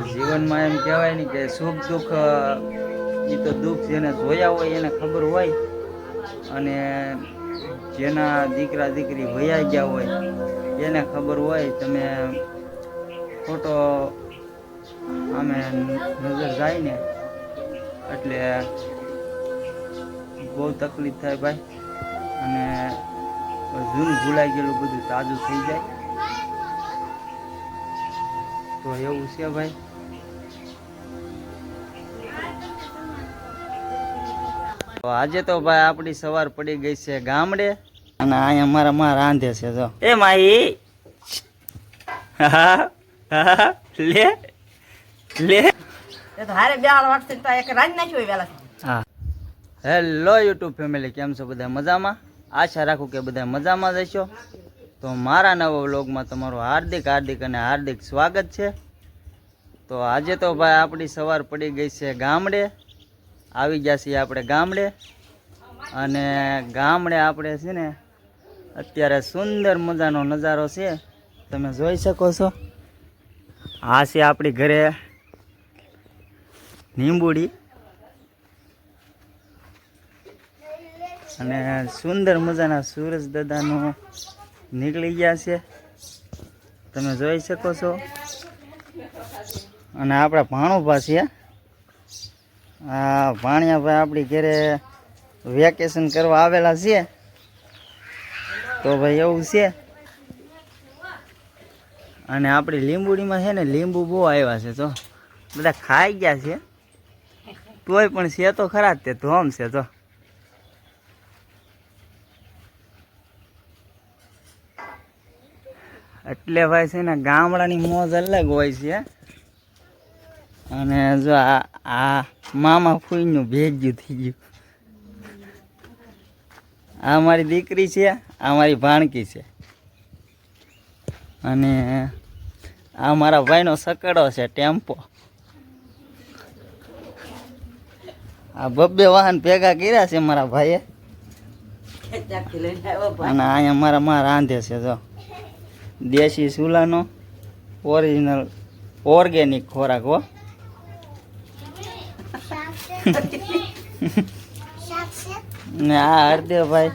જીવનમાં એમ કહેવાય ને કે સુખ દુઃખ એ તો દુઃખ જેને જોયા હોય એને ખબર હોય, અને જેના દીકરા દીકરી વયા ગયા હોય એને ખબર હોય. તમે ખોટો આમે નજર જાય ને એટલે બહુ તકલીફ થાય ભાઈ, અને જૂનું ભૂલાઈ ગયેલું બધું તાજું થઈ જાય. તો એવું છે ભાઈ. તો આજે તો ભાઈ આપણી સવાર પડી ગઈ છે ગામડે, અને અહીંયા મારા માં રાંધે છે. જો એ માઈ લે લે તો હારે બેહાડ વાટશે તો એક રાંધ નાખ્યો વેલા. હા, હેલો યુટ્યુબ ફેમિલી, કેમ છો બધા? મજામાં? આશા રાખું કે બધા મજામાં જ હશો. તો મારા નવા વ્લોગમાં તમારું હાર્દિક હાર્દિક અને હાર્દિક સ્વાગત છે. તો આજે તો ભાઈ આપણી સવાર પડી ગઈ છે ગામડે. આવી ગયા છીએ આપણે ગામડે, અને ગામડે આપણે છે ને અત્યારે સુંદર મજાનો નજારો છે, તમે જોઈ શકો છો. આ છે આપણી ઘરે લીંબુડી, અને સુંદર મજાના સૂરજ દાદાનું નીકળી ગયા છે, તમે જોઈ શકો છો. અને આપણા ભાણુભા છે, આ ભાણિયાભાઈ આપણી ઘરે વેકેશન કરવા આવેલા છે. તો ભાઈ એવું છે. અને આપણી લીંબુડીમાં છે ને લીંબુ બહુ આવ્યા છે, તો બધા ખાઈ ગયા છે, તોય પણ છે તો ખરા જ, તે ધોમ છે. તો એટલે ભાઈ છે ને ગામડાની મોજ અલગ હોય છે. અને જો આ મામા ફૂઈનું ભેગ્યું થઈ ગયું. આ મારી દીકરી છે, આ મારી ભાણકી છે, અને આ મારા ભાઈનો સકડો છે ટેમ્પો. આ બબ્બે વાહન ભેગા કર્યા છે મારા ભાઈએ. અને અહીંયા મારા માં રાંધે છે, જો દેશી ચૂલાનો ઓરિજિનલ ઓર્ગેનિક ખોરાક હો. ને આ હરદેવભાઈ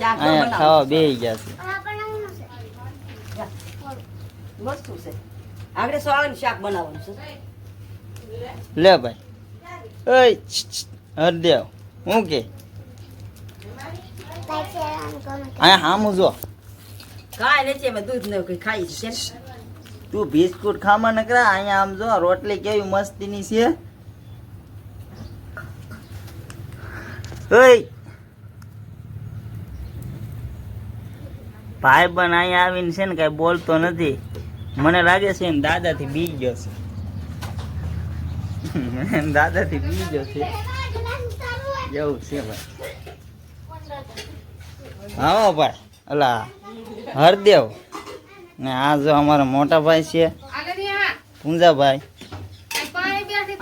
અહીંયા ખાવા બેસી ગયા છે. મસ્ત છે. આગળ સોળાનું શાક બનાવવાનું છે. લે ભાઈ, ઓય હરદેવ, હું કે અહીંયા હામું જો કાંઈ નથી, એમાં દૂધ ને કઈ ખાઈ છે. તું બિસ્કુટ ખાવા નકરા. અહીંયા આમ જો રોટલી કેવી મસ્તીની છે. ઓય ભાઈ બન અહીંયા આવીને છે ને કઈ બોલતો નથી. મને લાગે છે ને દાદાથી બી ગયો છે. દાદાથી બી ગયો છે એવું છે ભાઈ. હા ભાઈ, અલા હરદેવ ને આ જો અમારા મોટા ભાઈ છે પૂંજાભાઈ,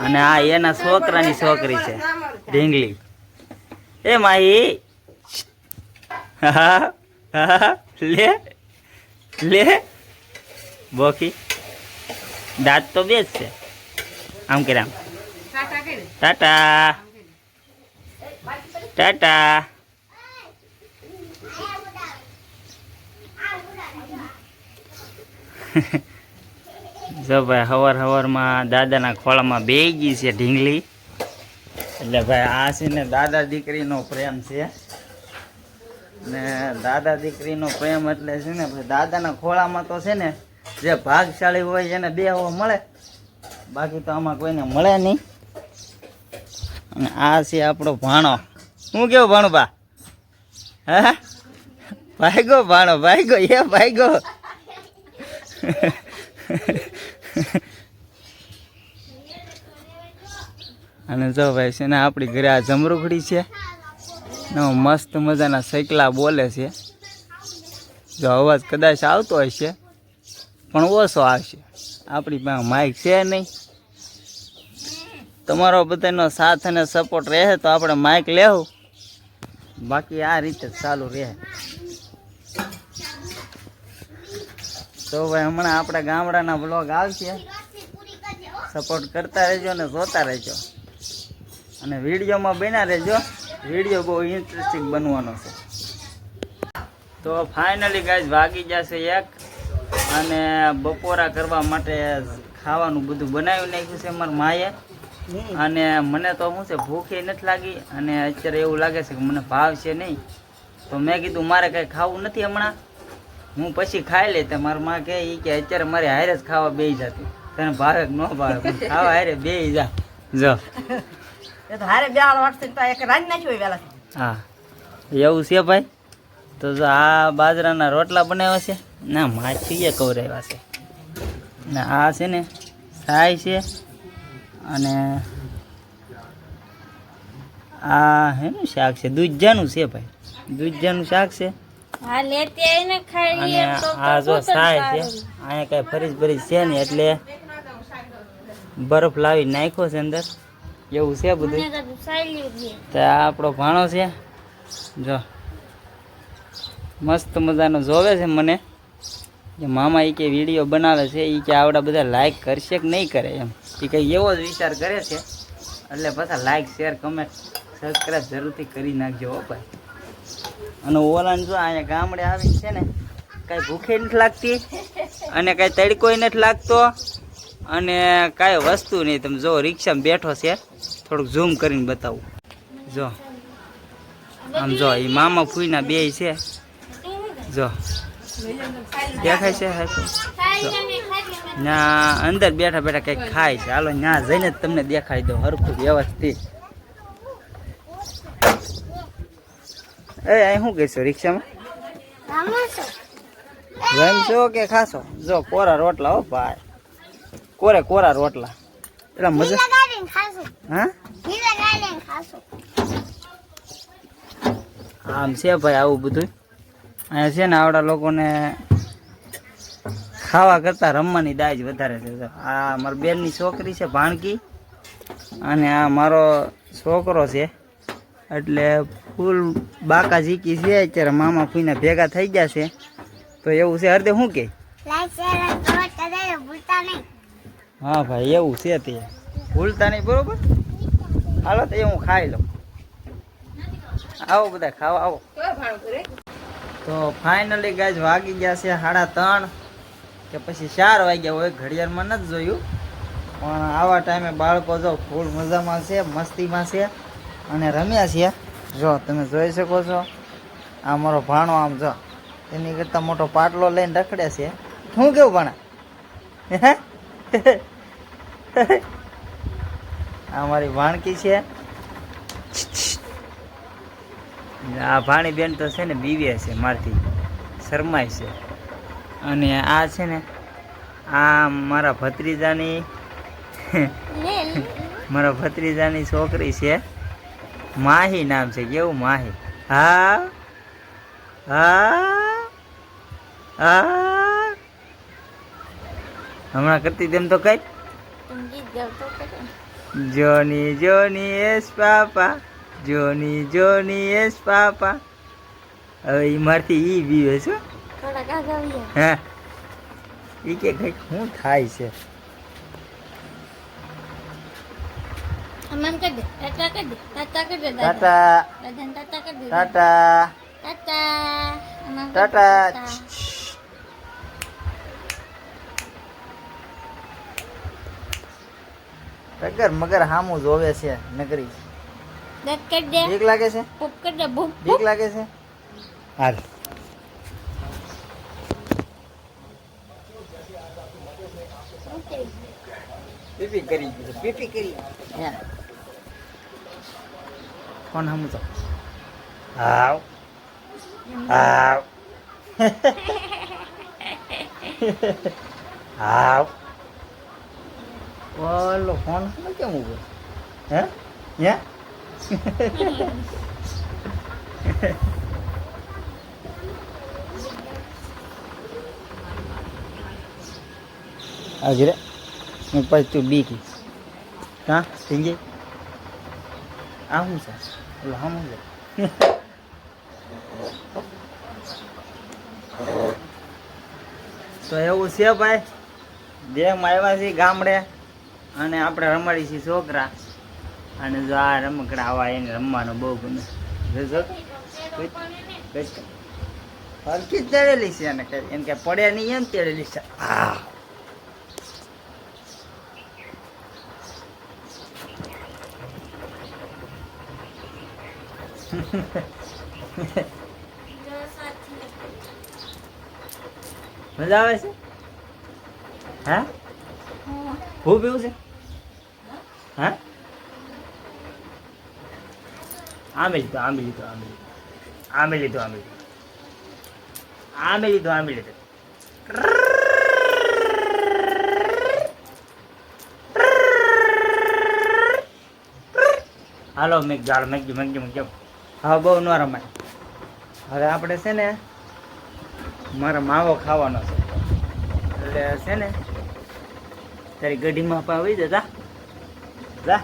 અને આ એના છોકરાની છોકરી છે ઢીંગલી. એ માઈ લે લે બોકી, દાંત તો બે જ છે. આમ કરે આમ, ટાટા ટાટા. જો ભાઈ હવાર હવારમાં દાદાના ખોળામાં બેસી ગઈ છે ઢીંગલી. એટલે ભાઈ આ છે ને દાદા દીકરીનો પ્રેમ છે, ને દાદા દીકરીનો પ્રેમ એટલે છે ને ભાઈ દાદાના ખોળામાં તો છે ને જે ભાગશાળી હોય એને બેહવો મળે, બાકી તો આમાં કોઈને મળે નહીં. અને આ છે આપણો ભાણો. શું કેવું ભાણુબા? હા ભાઈગો ભાણો, ભાઈગો એ ભાઈગો. અને જો ભાઈ છે ને આપણી ઘરે આ જમરૂખડી છે ને મસ્ત મજાના સૈકલા બોલે છે. જો અવાજ કદાચ આવતો હશે પણ ઓછો આવશે, આપણી પાસે માઇક છે નહીં. તમારો બધાનો સાથ અને સપોર્ટ રહે તો આપણે માઇક લેવું, બાકી આ રીતે ચાલુ રહે. તો ભાઈ હમણાં આપણા ગામડાના બ્લોગ આવશે, સપોર્ટ કરતા રહેજો અને જોતા રહેજો અને વિડીયોમાં બન્યા રહેજો. વિડીયો બહુ ઇન્ટરેસ્ટિંગ બનવાનો છે. તો ફાઇનલી ગાઈઝ વાગી જશે 1 અને બપોરા કરવા માટે ખાવાનું બધું બનાવી નાખ્યું છે મારા માએ. અને મને તો શું છે ભૂખે નથી લાગી અને અત્યારે એવું લાગે છે કે મને ભાવશે નહીં. તો મેં કીધું મારે કંઈ ખાવું નથી હમણાં, હું પછી ખાઈ લે. તો મારા માં કહે કે અત્યારે મારે હારે જ ખાવા બેસી જતી, તને ભાવે કે ન ભાવે ખાવા હારે બેસી જા. જો એ તો હારે બેહાડ વાટશે તો એક રાંધી નાખ્યું હોય વેલા. હા એવું છે ભાઈ. તો જો આ બાજરાના રોટલા બનાવ્યા છે ના માછીએ કવરાવ્યા છે ને આ છે ને સાય છે અને આ હેનું શાક છે દૂધજાનું છે ભાઈ, દૂધજાનું શાક છે. અને આ જો સાય છે, અહીંયા કઈ ફરીજ ભરીજ છે નહીં એટલે બરફ લાવી નાખ્યો છે અંદર, એવું છે બધું. તો આ આપણો ભાણો છે જો મસ્ત મજાનો જોવે છે મને કે મામા એ કે વિડીયો બનાવે છે એ કે આવડા બધા લાઈક કરશે કે નહીં કરે એમ, એ કંઈ એવો જ વિચાર કરે છે. એટલે પાછા લાઈક શેર કમેન્ટ સબસ્ક્રાઈબ જરૂરથી કરી નાખજો હો ભાઈ. અને ઓલાને જો અહીંયા ગામડે આવીને છે ને કાંઈ ભૂખે નથી લાગતી અને કાંઈ તડકોય નથી લાગતો અને કાંઈ વસ્તુ નહીં. તમે જો રિક્ષામાં બેઠો છે, થોડુંક ઝૂમ કરીને બતાવું. જો આમ જો એ મામા ફૂઈના બે છે, જો દેખાય છે ના અંદર બેઠા બેઠા કંઈક ખાય છે. હાલો ત્યાં જઈને જ તમને દેખાડી દો હરખું વ્યવસ્થિત. અહીં શું કહીશો રિક્ષામાં રમશો કે ખાશો? જો કોરા રોટલા હો ભાઈ, કોરા રોટલા એટલા મજા. હા આમ છે ભાઈ આવું બધું અહીંયા છે ને. આવડા લોકોને ખાવા કરતા રમવાની દાજ વધારે છે. આ મારા બેનની છોકરી છે ભાણકી અને આ મારો છોકરો છે, એટલે ફૂલ બાકા ઝીકી છે અત્યારે. મામા ફૂઈને ભેગા થઈ ગયા છે તો એવું છે. હરદે શું કે? હા ભાઈ એવું છે, તે ભૂલતા નહીં બરોબર. હાલો તો એ હું ખાઈ લઉં. આવો બધા ખાવા આવો. તો ફાઇનલી ગાઈઝ વાગી ગયા છે 3:30 કે પછી 4 વાગ્યા હોય, ઘડિયાળમાં નથી જોયું. પણ આવા ટાઈમે બાળકો જો ફૂલ મજામાં છે, મસ્તીમાં છે અને રમ્યા છે. જો તમે જોઈ શકો છો આ મારો ભાણો આમ જો એની કરતાં મોટો પાટલો લઈને રખડે છે. શું કેવું ભાણા? આ મારી ભાણકી છે. આ ભાણી બેન તો છે ને બીવે છે મારથી, શરમાય છે. અને આ છે ને આ મારા ભત્રીજાની છોકરી છે, માહી નામ છે. કેવું માહી? હા હા હા હમણાં કરતી તેમ તો કઈ જોની જોની એસ પાપા, જોની જોની એસ પાપા. હવે એ મારથી ઈ બીવે છે. હા ઈ કે કઈક શું થાય છે. ટાટા ટાટા ટાટા. ટગર મગર હામું જોવે છે નગરી. બીક લાગે છે, બીક લાગે છે. હાલ પીપી કરી, પીપી કરી. કોણ હમ તો આવ આવ આવ. ઓલો ફોન કેમ ઉભો? હે યા આજે હું પછી તું બીકી હા થઈ ગઈ. આ શું છે? ઓલો હમ છે. તો એવું છે ભાઈ, જેમ આવ્યા છીએ ગામડે અને આપણે રમાડી છીએ છોકરા. અને જો આ રમકડા આવા એને રમવાનું બહુ ગમે. હરખી જ તેડેલી છે એને કઈ એમ કે પડે નહીં એમ તેડેલી છે. હા મજા આવે છે. હા ખૂબ એવું છે. હા આમે લીધો આમે લીધો આમે લીધો આમે લીધો આમે લીધો આમે લીધો આમે લીધો. હાલો મેં ગાળ મેં કેમ હા બહુ ન રમાય. હવે આપણે છે ને મારો માવો ખાવાનો છે એટલે છે ને તારી ગઢીમાં પાવી દે જા જા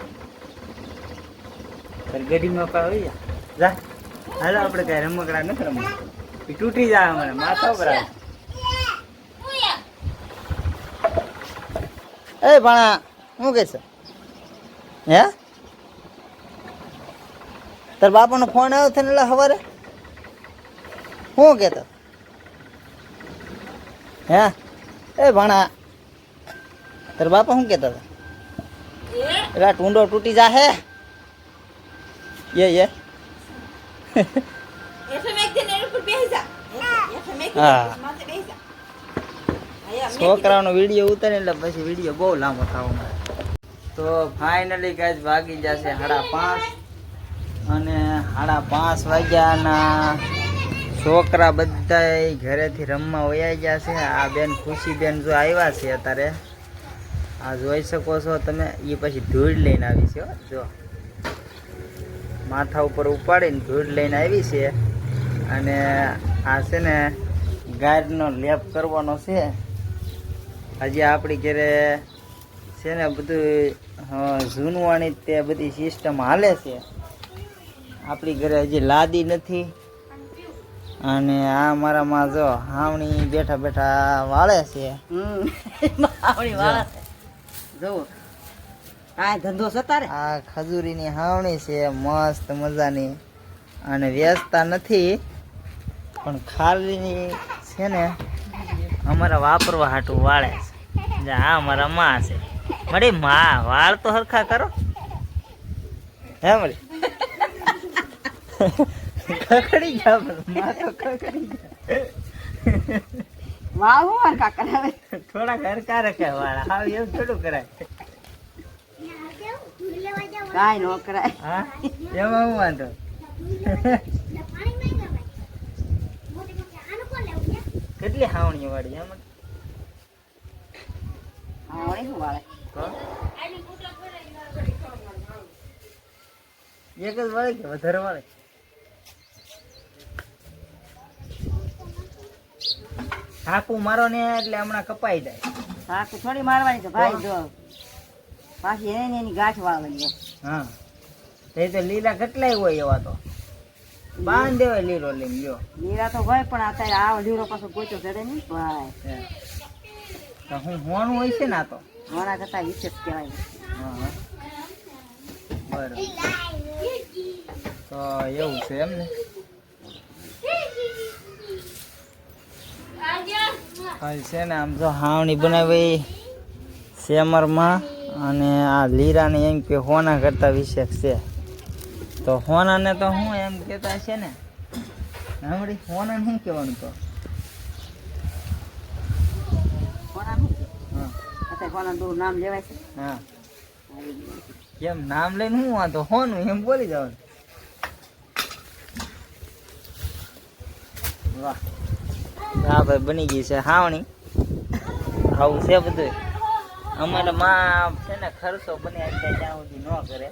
તારી ગઢીમાં પાવી જા જા. હાલો આપણે કઈ રમકડા નથી રમવા એ તૂટી જાય મને માથા ઉપર આવે. એ ભણા શું કે છે હે તાર બાપાનો ફોન આવ્યો છે ને એટલે સવારે શું કહેતો હે એ ભણા તાર બાપા શું કહેતા હતા એટલે ટૂંડો તૂટી જાહે એ હા છોકરાનો વિડીયો ઉતારે એટલે પછી વિડીયો બહુ લાંબો થવા મળે. તો ફાઇનલી કાંઈ વાગી જશે 5:30 અને 5:30 વાગ્યાના છોકરા બધા ઘરેથી રમવા વયા ગયા છે. આ બેન ખુશીબેન જો આવ્યા છે અત્યારે આ જોઈ શકો છો તમે. એ પછી ધૂળ લઈને આવી છે જો માથા ઉપર ઉપાડીને ધૂળ લઈને આવી છે. અને આ છે ને ગાયનો લેપ કરવાનો છે. હજી આપણી ઘરે છે ને બધું જૂનવાણી તે બધી સિસ્ટમ હાલે છે. આપણી ઘરે હજી લાદી નથી. અને આ મારામાં જો હાવણી બેઠા બેઠા વાળે છે. હાવણી વાળે જો આ ધંધો સતારે. આ ખજૂરીની હાવણી છે મસ્ત મજાની અને વેચતા નથી પણ ખાલીની છે ને અમારા વાપરવા હાટું વાળે છે. આ અમારા માં છે મળી માં વાળ તો હરખા કરો હે મળી ખખડી ગયા માં તો ખખડી ગયા. વાવ હું હરખા કરાવે થોડાક હરખા રખે વાળ હાવ એવું થોડું કરાય. કાઈ નો કરાય. હા એમાં હું વાંધો કેટલી હાવણીઓ વાળી એમ હાવણી શું વાળે એક જ વાળે કે વધારે વાળે. હાકું મારો ને એટલે હમણાં કપાઈ જાય. હાકું થોડી મારવાની છે ભાઈ જો પાછી એની ગાંઠ વાળવાની. હા તે તો લીલા કેટલાય હોય એવા તો બાંધ દેવાય લીલો લઈને લ્યો. લીલા તો હોય પણ અત્યારે આ લીલો પાછો ગોચો ચડે નહીં ભાઈ. તો હું હોવાનું હોય છે ને આ તો મારા કરતા વિશેષ કહેવાય. હા બરાબર તો એવું છે એમ ને. હા છે ને આમ જો હાવણી બનાવી સેમરમાં અને આ લીરાને એમ કે હોના કરતા વિશેષ છે. તો હોનાને તો હું એમ કહેતા છે ને હમણાં હોનાને શું કહેવાનું તો કોના શું છે હા અત્યારે કોના દૂર નામ લેવાય છે. હા કેમ નામ લઈને હું વાંધો હોનું એમ બોલી જવાનું. વાહ હા ભાઈ બની ગઈ છે હાવણી. આવું છે બધું. અમારે માં છે ને ખર્ચો બને અત્યારે ત્યાં સુધી ન કરે.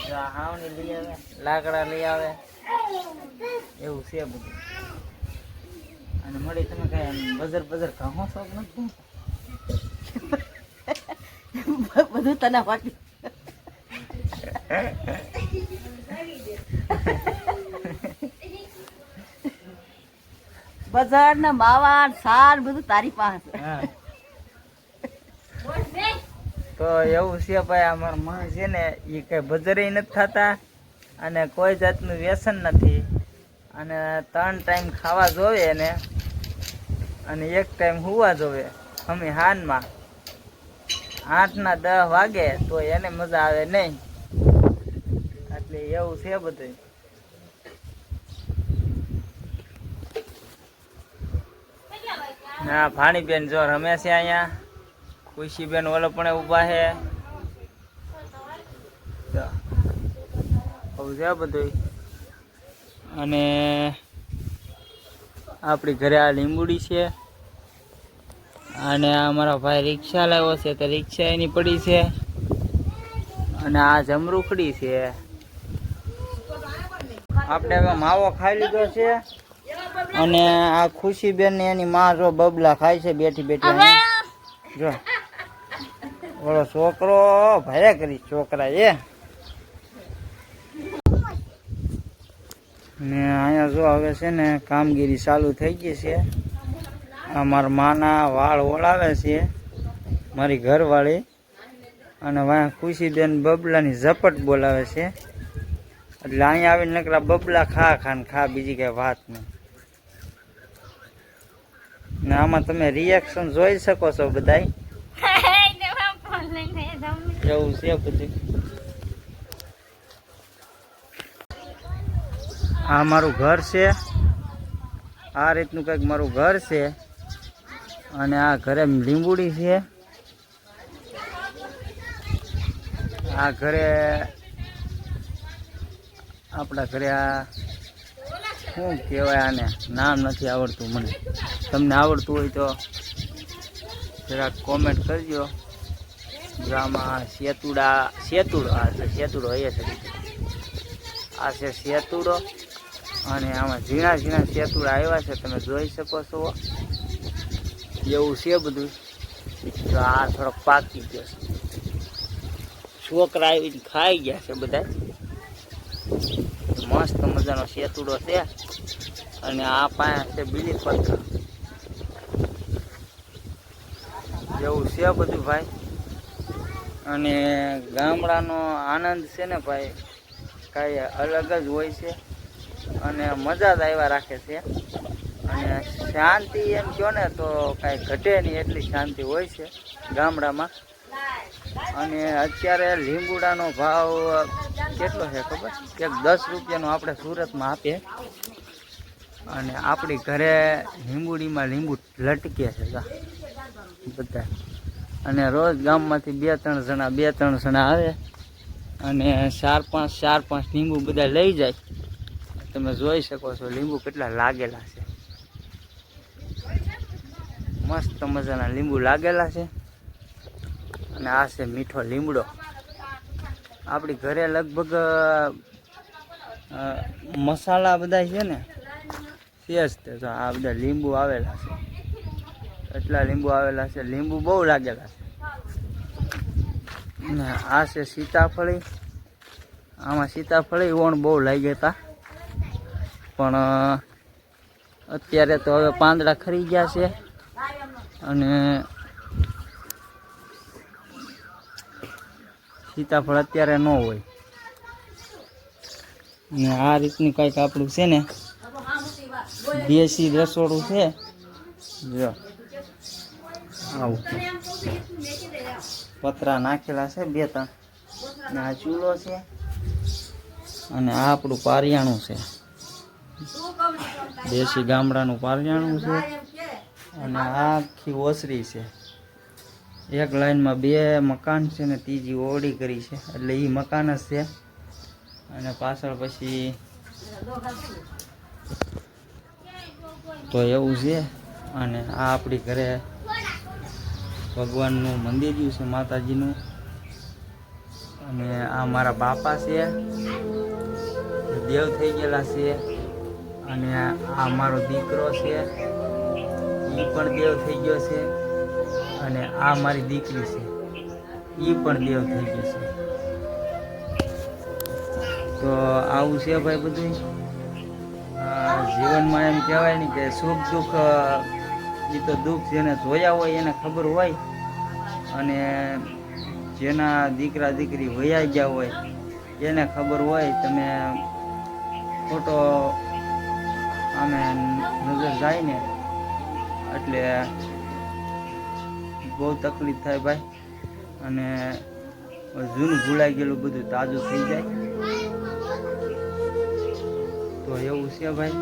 જો આ હાવણી લઈ આવે લાકડા લઈ આવે એવું છે બધું. અને મળી તમે કઈ બજર કહો શોખ નથી બધું તને વાંચ્યું. બજાર ને માવા સાર બધું તારી પાસે. તો એવું છે ભાઈ, અમારા માં છે ને એ કઈ બજરે નથી થતા અને કોઈ જાતનું વ્યસન નથી અને 3 ટાઈમ ખાવા જોવે ને અને 1 ટાઈમ હુવા જોવે. અમે હાનમાં 8 ના 10 વાગે તો એને મજા આવે નહીં. એટલે એવું છે બધું. ના ભાણીબેન જો રમે છે અહીંયા. ખુશીબેન ઓલો પણ ઊભા છે. આવું છે બધું. અને આપણી ઘરે આ લીંબુડી છે અને આ મારા ભાઈ રિક્ષા લાવ્યો છે તો રિક્ષા એની પડી છે અને આ જમરૂખડી છે. આપણે હવે માવો ખાઈ લીધો છે અને આ ખુશીબેન ને એની માં જો બબલા ખાય છે બેઠી બેઠી. જો ઓલો છોકરો ભારે કરી છોકરા એ ને અહીંયા જો હવે છે ને કામગીરી ચાલુ થઈ ગઈ છે. અમારા માના વાળ ઓળાવે છે મારી ઘરવાળી અને વાં ખુશીબેન બબલાની ઝપટ બોલાવે છે. એટલે અહીંયા આવીને નકરા બબલા ખા ખાને ખા, બીજી કઈ વાત નહીં. ને આમાં તમે રિએક્શન જોઈ શકો છો બધાય. એવું છે બધું. આ મારું ઘર છે, આ રીતનું કંઈક મારું ઘર છે અને આ ઘરે લીંબુડી છે. આ ઘરે આપણા ઘરે આ શું કહેવાય આને, નામ નથી આવડતું મને. તમને આવડતું હોય તો જરાક કોમેન્ટ કરજો. જો આમાં સેતુડો આ છે સેતુડો એ છે, આ છે સેતુડો અને આમાં ઝીણા ઝીણા સેતુડા આવ્યા છે, તમે જોઈ શકો છો. એવું છે બધું. તો આ થોડોક પાકી ગયો છે, છોકરા આવીને ખાઈ ગયા છે બધા. મસ્ત મજાનો સેતુડો છે અને આ પાસે છે બીલી પત્ર. એવું છે બધું ભાઈ. અને ગામડાનો આનંદ છે ને ભાઈ કાંઈ અલગ જ હોય છે અને મજા જ આવ્યા રાખે છે. અને શાંતિ એમ કહો ને તો કાંઈ ઘટે નહીં એટલી શાંતિ હોય છે ગામડામાં. અને અત્યારે લીંબુડાનો ભાવ કેટલો છે ખબર? એક 10 રૂપિયાનો આપણે સુરતમાં આપીએ અને આપણી ઘરે લીંબુડીમાં લીંબુ લટકે છે બધા. અને રોજ ગામમાંથી 2-3 જણા આવે અને 4-5 લીંબુ બધા લઈ જાય. તમે જોઈ શકો છો લીંબુ કેટલા લાગેલા છે. મસ્ત મજાના લીંબુ લાગેલા છે. અને આ છે મીઠો લીમડો. આપણી ઘરે લગભગ મસાલા બધા છે ને સેજ તે આ બધા લીંબુ આવેલા છે. એટલા લીંબુ આવેલા છે, લીંબુ બહુ લાગેલા છે. ને આ છે સીતાફળી. આમાં સીતાફળી ઓણ બહુ લાગ્યા હતા પણ અત્યારે તો હવે પાંદડા ખરી ગયા છે અને સીતાફળ અત્યારે ન હોય. ને આ રીતનું કંઈક આપણું છે ને દેશી રસોડું છે. જો આવું પતરા નાખેલા છે 2-3 ને આ ચૂલો છે અને આ આપણું પારિયાણું છે, દેશી ગામડાનું પારિયાણું છે. અને આ આખી ઓસરી છે. એક લાઈનમાં 2 મકાન છે ને ત્રીજી ઓરડી કરી છે એટલે એ મકાન જ છે. અને પાછળ પછી તો એવું છે. અને આ આપણી ઘરે ભગવાનનું મંદિર છે, માતાજીનું. અને આ મારા બાપા છે, દેવ થઈ ગયેલા છે. અને આ મારો દીકરો છે, એ પણ દેવ થઈ ગયો છે. અને આ મારી દીકરી છે, એ પણ દેવ થઈ ગઈ છે. તો આવું છે ભાઈ બધું. જીવનમાં એમ કહેવાય ને કે સુખ દુઃખ એ તો દુઃખ જેને જોયા હોય એને ખબર હોય અને જેના દીકરા દીકરી વયા ગયા હોય એને ખબર હોય, તમે ફોટો આમે નજર જાય ને એટલે બહુ તકલીફ થાય ભાઈ, અને જૂનું ભૂલાઈ ગયેલું બધું તાજું થઈ જાય, તો એવું છે ભાઈ.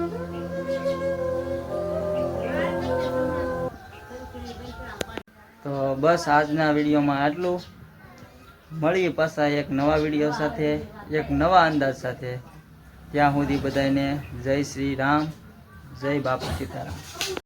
તો બસ આજના વિડીયોમાં આટલું. મળીએ પાછા એક નવા વિડીયો સાથે, એક નવા અંદાજ સાથે. ત્યાં સુધી બધાને જય શ્રી રામ, જય બાપુ સીતારામ.